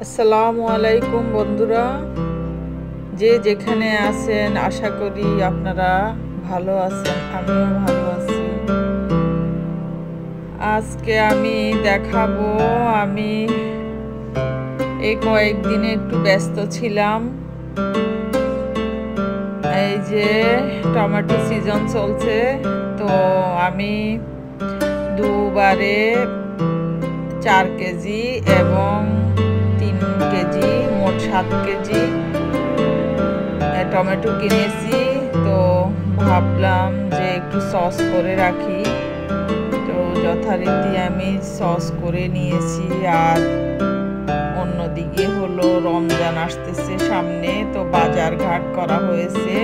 আসসালামু আলাইকুম বন্ধুরা, যে যেখানে আছেন আশা করি আপনারা ভালো আছেন। আমিও ভালো আছি। আজকে আমি দেখাবো, আমি এই কয়েকদিনে একটু ব্যস্ত ছিলাম। এই যে টমেটো সিজন চলছে, তো আমি দুবারে 4 কেজি এবং 3 কেজি, মোট 7 কেজি টমেটো কিনেছি। তো ভাবলাম যে একটু সস করে রাখি, তো যথারীতি আমি সস করে নিয়েছি। আর অন্যদিকে হলো রমজান আসতেছে সামনে, তো বাজার ঘাট করা হয়েছে,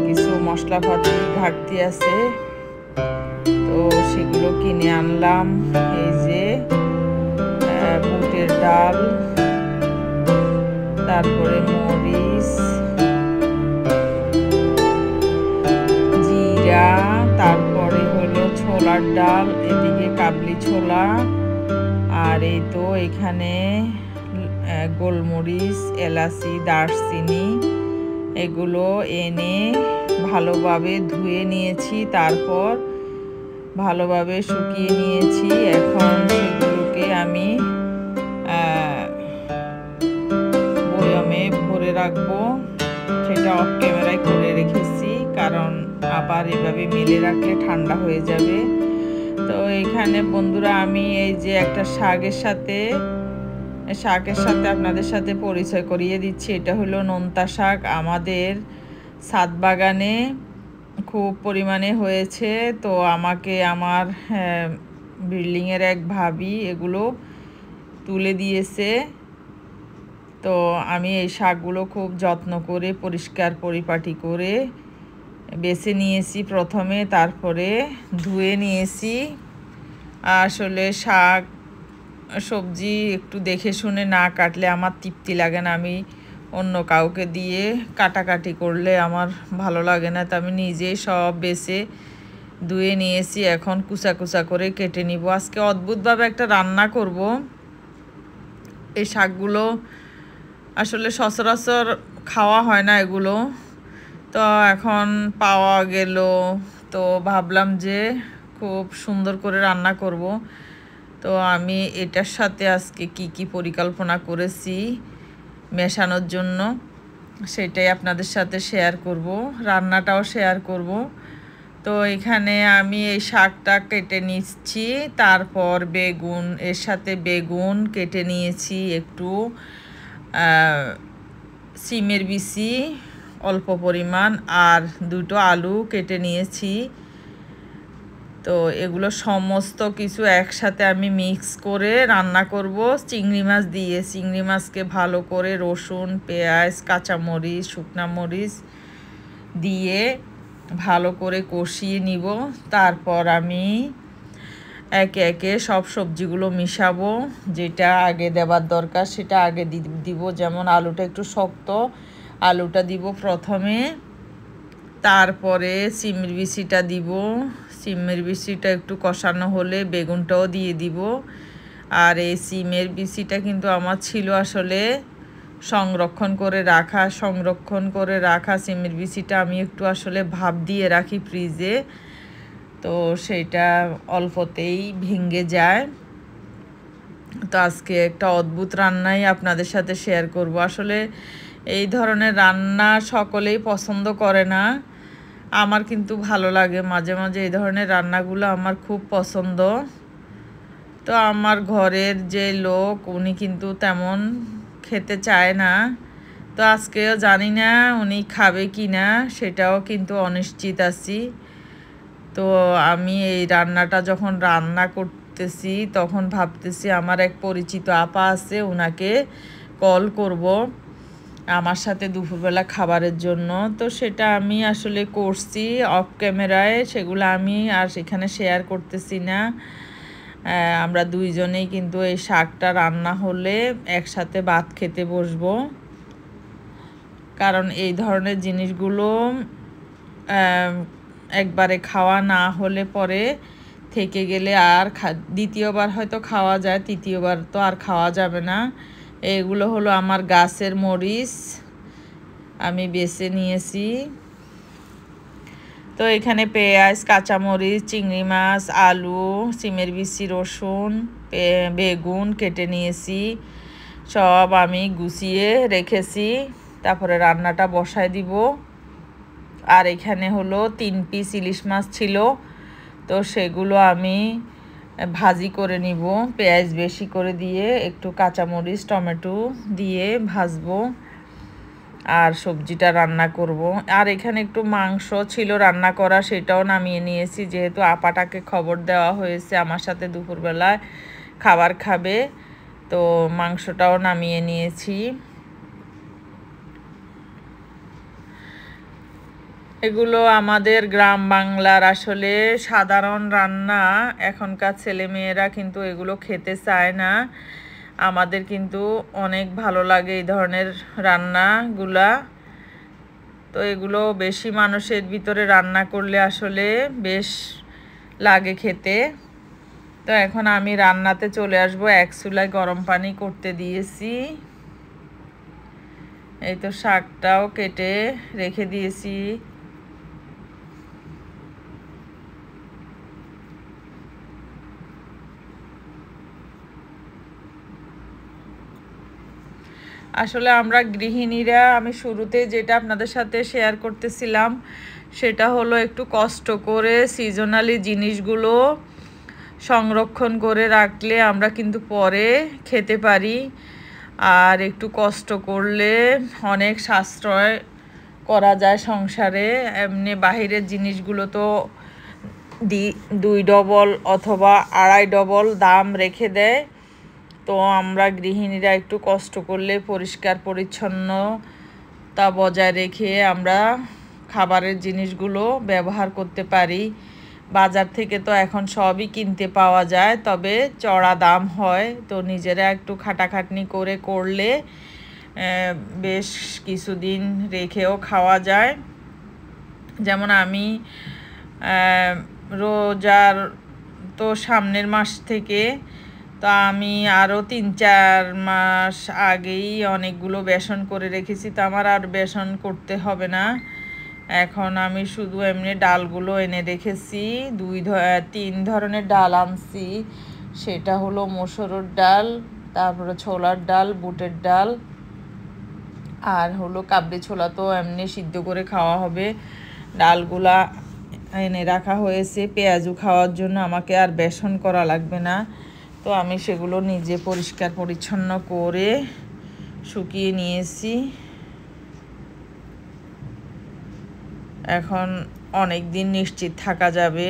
কিছু মশলাপাতি ঘাটতি আছে, তো সেগুলো কিনে আনলাম। এই যে বুটের ডাল, তারপরে মরিচ, জিরা, তারপরে হলো ছোলার ডাল, এদিকে কাবলি ছোলা, আর এই তো এখানে গোলমরিচ, এলাচি, দারচিনি এগুলো এনে ভালোভাবে ধুয়ে নিয়েছি, তারপর ভালোভাবে শুকিয়ে নিয়েছি। এখন সেগুলোকে আমি বয়ামে ভরে রাখবো। সেটা অফ ক্যামেরায় করে রেখেছি, কারণ আবার এভাবে মেলে রাখলে ঠান্ডা হয়ে যাবে। তো এখানে বন্ধুরা আমি এই যে একটা শাকের সাথে আপনাদের সাথে পরিচয় করিয়ে দিচ্ছি। এটা হলো নোনতা শাক। আমাদের ছাদ বাগানে খুব পরিমাণে হয়েছে, তো আমাকে আমার বিল্ডিংয়ের এক ভাবি এগুলো তুলে দিয়েছে। তো আমি এই শাকগুলো খুব যত্ন করে পরিষ্কার পরিপাটি করে বেছে নিয়েছি প্রথমে, তারপরে ধুয়ে নিয়েছি। আসলে শাক সবজি একটু দেখে শুনে না কাটলে আমার তৃপ্তি লাগে না। আমি অন্য কাউকে দিয়ে কাটাকাটি করলে আমার ভালো লাগে না, তো আমি নিজেই সব বেছে ধুয়ে নিয়েছি। এখন কুচা কুচা করে কেটে নিব। আজকে অদ্ভুতভাবে একটা রান্না করব। এই শাকগুলো আসলে সচরাচর খাওয়া হয় না এগুলো, তো এখন পাওয়া গেল, তো ভাবলাম যে খুব সুন্দর করে রান্না করব। তো আমি এটার সাথে আজকে কি পরিকল্পনা করেছি মেশানোর জন্য, সেটাই আপনাদের সাথে শেয়ার করব, রান্নাটাও শেয়ার করব। তো এখানে আমি এই শাকটা কেটে নিচ্ছি, তারপর বেগুন, এর সাথে বেগুন কেটে নিয়েছি, একটু সিমের বিচি অল্প পরিমাণ, আর 2টো আলু কেটে নিয়েছি। তো এগুলো সমস্ত কিছু একসাথে আমি মিক্স করে রান্না করব চিংড়ি মাছ দিয়ে। চিংড়ি মাছকে ভালো করে রসুন, পেঁয়াজ, কাঁচামরিচ, শুকনা মরিচ দিয়ে ভালো করে কষিয়ে নিব। তারপর আমি একে একে সব সবজিগুলো মিশাবো, যেটা আগে দেওয়ার দরকার সেটা আগে দিব। যেমন আলুটা একটু শক্ত, আলুটা দিব প্রথমে, তারপরে সিমের বিচিটা দিব। সিমের বিচিটা একটু কষানো হলে বেগুনটাও দিয়ে দিব। আর এই সিমের বিচিটা কিন্তু আমার ছিল আসলে সংরক্ষণ করে রাখা সিমের বিচিটা আমি একটু আসলে ভাপ দিয়ে রাখি ফ্রিজে, তো সেটা অল্পতেই ভেঙে যায়। তো আজকে একটা অদ্ভুত রান্নাই আপনাদের সাথে শেয়ার করব। আসলে এই ধরনের রান্না সকলেই পছন্দ করে না, আমার কিন্তু ভালো লাগে। মাঝে মাঝে এই ধরনের রান্নাগুলো আমার খুব পছন্দ। তো আমার ঘরের যে লোক উনি কিন্তু তেমন খেতে চায় না, তো আজকেও জানি না উনি খাবে কি না, সেটাও কিন্তু অনিশ্চিত আছি। তো আমি এই রান্নাটা যখন রান্না করতেছি তখন ভাবতেছি আমার এক পরিচিত আপা আছে, ওনাকে কল করব আমার সাথে দুপুরবেলা খাবারের জন্য। তো সেটা আমি আসলে করছি অফ ক্যামেরায়, সেগুলো আমি আর সেখানে শেয়ার করতেছি না। আমরা দুইজনেই কিন্তু এই শাকটা রান্না হলে একসাথে ভাত খেতে বসবো, কারণ এই ধরনের জিনিসগুলো একবারে খাওয়া না হলে পরে থেকে গেলে আর দ্বিতীয়বার হয়তো খাওয়া যায়, তৃতীয়বার তো আর খাওয়া যাবে না। এগুলো হলো আমার গাছের মরিচ, আমি বেছে নিয়েছি। তো এখানে পেঁয়াজ, কাঁচামরিচ, চিংড়ি মাছ, আলু, সিমের বিচি, রসুন, বেগুন কেটে নিয়েছি, সব আমি গুছিয়ে রেখেছি। তারপরে রান্নাটা বসায় দিব। আর এখানে হলো 3 পিস ইলিশ মাছ ছিল, তো সেগুলো আমি ভাজি করে নিব, পেঁয়াজ বেশি করে দিয়ে একটু কাঁচামরিচ টমেটো দিয়ে ভাজবো আর সবজিটা রান্না করব। আর এখানে একটু মাংস ছিল রান্না করা, সেটাও নামিয়ে নিয়েছি, যেহেতু আপাটাকে খবর দেওয়া হয়েছে আমার সাথে দুপুরবেলায় খাবার খাবে, তো মাংসটাও নামিয়ে নিয়েছি। এগুলো আমাদের গ্রাম বাংলার আসলে সাধারণ রান্না। এখনকার ছেলেমেয়েরা কিন্তু এগুলো খেতে চায় না, আমাদের কিন্তু অনেক ভালো লাগে এই ধরনের রান্নাগুলা। তো এগুলো বেশি মানুষের ভিতরে রান্না করলে আসলে বেশ লাগে খেতে। তো এখন আমি রান্নাতে চলে আসবো। এক চুলায় গরম পানি করতে দিয়েছি। এই তো শাকটাও কেটে রেখে দিয়েছি। আসলে আমরা গৃহিণীরা, আমি শুরুতে যেটা আপনাদের সাথে শেয়ার করতেছিলাম সেটা হলো একটু কষ্ট করে সিজনালি জিনিসগুলো সংরক্ষণ করে রাখলে আমরা কিন্তু পরে খেতে পারি। আর একটু কষ্ট করলে অনেক সাশ্রয় করা যায় সংসারে। এমনি বাহিরের জিনিসগুলো তো 2 ডবল অথবা 2.5 ডবল দাম রেখে দেয়। তো আমরা গৃহিণীরা একটু কষ্ট করলে পরিষ্কার পরিচ্ছন্নতা বজায় রেখে আমরা খাবারের জিনিসগুলো ব্যবহার করতে পারি। বাজার থেকে তো এখন সবই কিনতে পাওয়া যায়, তবে চড়া দাম হয়। তো নিজেরা একটু খাটাখাটনি করলে বেশ কিছুদিন রেখেও খাওয়া যায়। যেমন আমি রোজার তো সামনের মাস থেকে, তো আমি আরও 3-4 মাস আগেই অনেকগুলো বেসন করে রেখেছি, তো আমার আর বেসন করতে হবে না। এখন আমি শুধু এমনি ডালগুলো এনে রেখেছি। 3 ধরনের ডাল আনছি, সেটা হলো মসুরের ডাল, তারপরে ছোলার ডাল, বুটের ডাল, আর হলো কাবলি ছোলা। তো এমনি সিদ্ধ করে খাওয়া হবে। ডালগুলা এনে রাখা হয়েছে পেঁয়াজু খাওয়ার জন্য, আমাকে আর বেসন করা লাগবে না। তো আমি সেগুলো নিজে পরিষ্কার পরিচ্ছন্ন করে শুকিয়ে নিয়েছি। এখন অনেক দিন নিশ্চিত থাকা যাবে,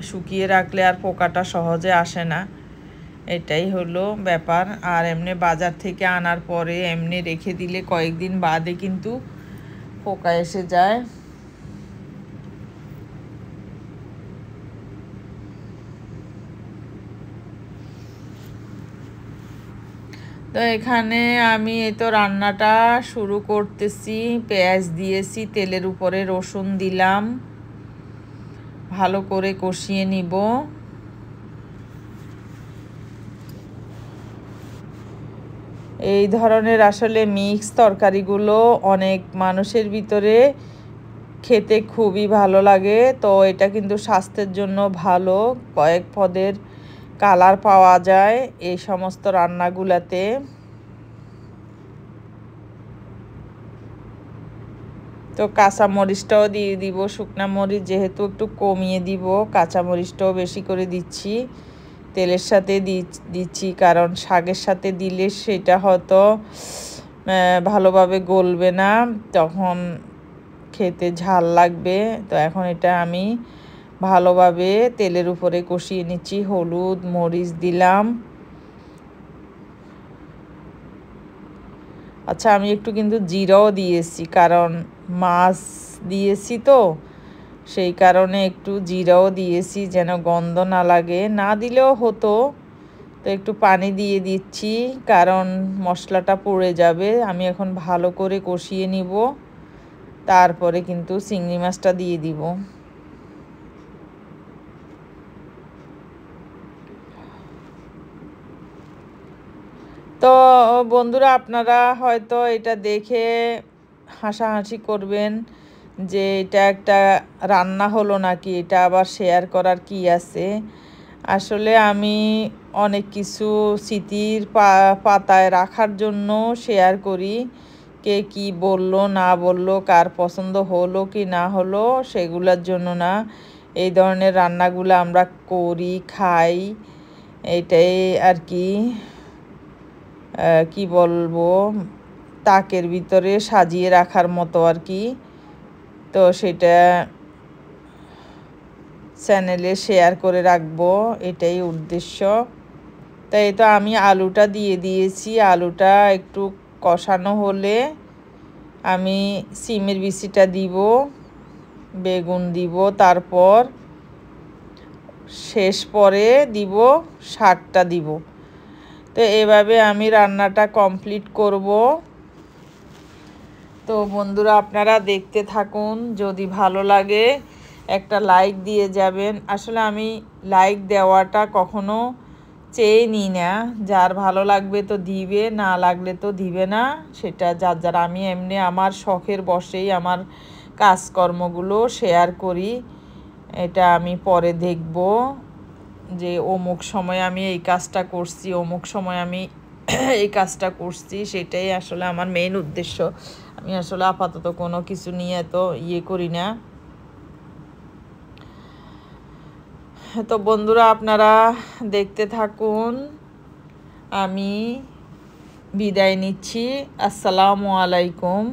শুকিয়ে রাখলে আর পোকাটা সহজে আসে না, এটাই হলো ব্যাপার। আর এমনি বাজার থেকে আনার পরে এমনি রেখে দিলে কয়েকদিন বাদে কিন্তু পোকা এসে যায়। তো এখানে আমি এই তো রান্নাটা শুরু করতেছি। পেঁয়াজ দিয়েছি, তেলের উপরে রসুন দিলাম, ভালো করে কষিয়ে নিব। এই ধরনের আসলে মিক্স তরকারিগুলো অনেক মানুষের ভিতরে খেতে খুবই ভালো লাগে। তো এটা কিন্তু স্বাস্থ্যের জন্য ভালো, কয়েক পদের কালার পাওয়া যায় এই সমস্ত রান্নাগুলাতে। তো কাঁচামরিচটাও দিয়ে দিব, শুকনা মরিচ যেহেতু একটু কমিয়ে দিব, কাঁচামরিচটাও বেশি করে দিচ্ছি। তেলের সাথে দিচ্ছি কারণ শাকের সাথে দিলে সেটা হয়তো ভালোভাবে গলবে না, তখন খেতে ঝাল লাগবে। তো এখন এটা আমি ভালোভাবে তেলের উপরে কষিয়ে নিচ্ছি। হলুদ মরিচ দিলাম। আচ্ছা, আমি একটু কিন্তু জিরাও দিয়েছি, কারণ মাছ দিয়েছি তো সেই কারণে একটু জিরাও দিয়েছি যেন গন্ধ না লাগে। না দিলেও হতো, তো একটু পানি দিয়ে দিচ্ছি কারণ মশলাটা পুড়ে যাবে। আমি এখন ভালো করে কষিয়ে নিব, তারপরে কিন্তু চিংড়ি মাছটা দিয়ে দিব। তো বন্ধুরা, আপনারা হয়তো এটা দেখে হাসাহাসি করবেন যে এটা একটা রান্না হলো নাকি, এটা আবার শেয়ার করার কি আছে। আসলে আমি অনেক কিছু স্মৃতির পাতায় রাখার জন্য শেয়ার করি। কে কি বলল না বলল, কার পছন্দ হলো কি না হলো, সেগুলোর জন্য না। এই ধরনের রান্নাগুলো আমরা করি, খাই, এটাই আর কি। কি বলবো, তাকের ভিতরে সাজিয়ে রাখার মতো আর কি। তো সেটা চ্যানেলে শেয়ার করে রাখবো, এটাই উদ্দেশ্য। তাই তো আমি আলুটা দিয়ে দিয়েছি। আলুটা একটু কষানো হলে আমি সিমের বিচিটা দিব, বেগুন দিব, তারপর শেষ পরে দিব শাকটা দিব। তো এভাবে আমি রান্নাটা কমপ্লিট করব। তো বন্ধুরা, আপনারা দেখতে থাকুন। যদি ভালো লাগে একটা লাইক দিয়ে যাবেন। আসলে আমি লাইক দেওয়াটা কখনো চেয়ে নিই না। যার ভালো লাগবে তো দিবে, না লাগলে তো দিবে না, সেটা যার যার। আমি এমনি আমার শখের বশেই আমার কাজকর্মগুলো শেয়ার করি। এটা আমি পরে দেখব যে অমুক সময় আমি এই কাজটা করছি, অমুক সময় আমি এই কাজটা করছি। সেটাই আসলে আমার মেইন উদ্দেশ্য। আমি আসলে আপাতত কোনো কিছু নিয়ে তো করি না। তো বন্ধুরা, আপনারা দেখতে থাকুন। আমি বিদায় নিচ্ছি। আসসালামু আলাইকুম।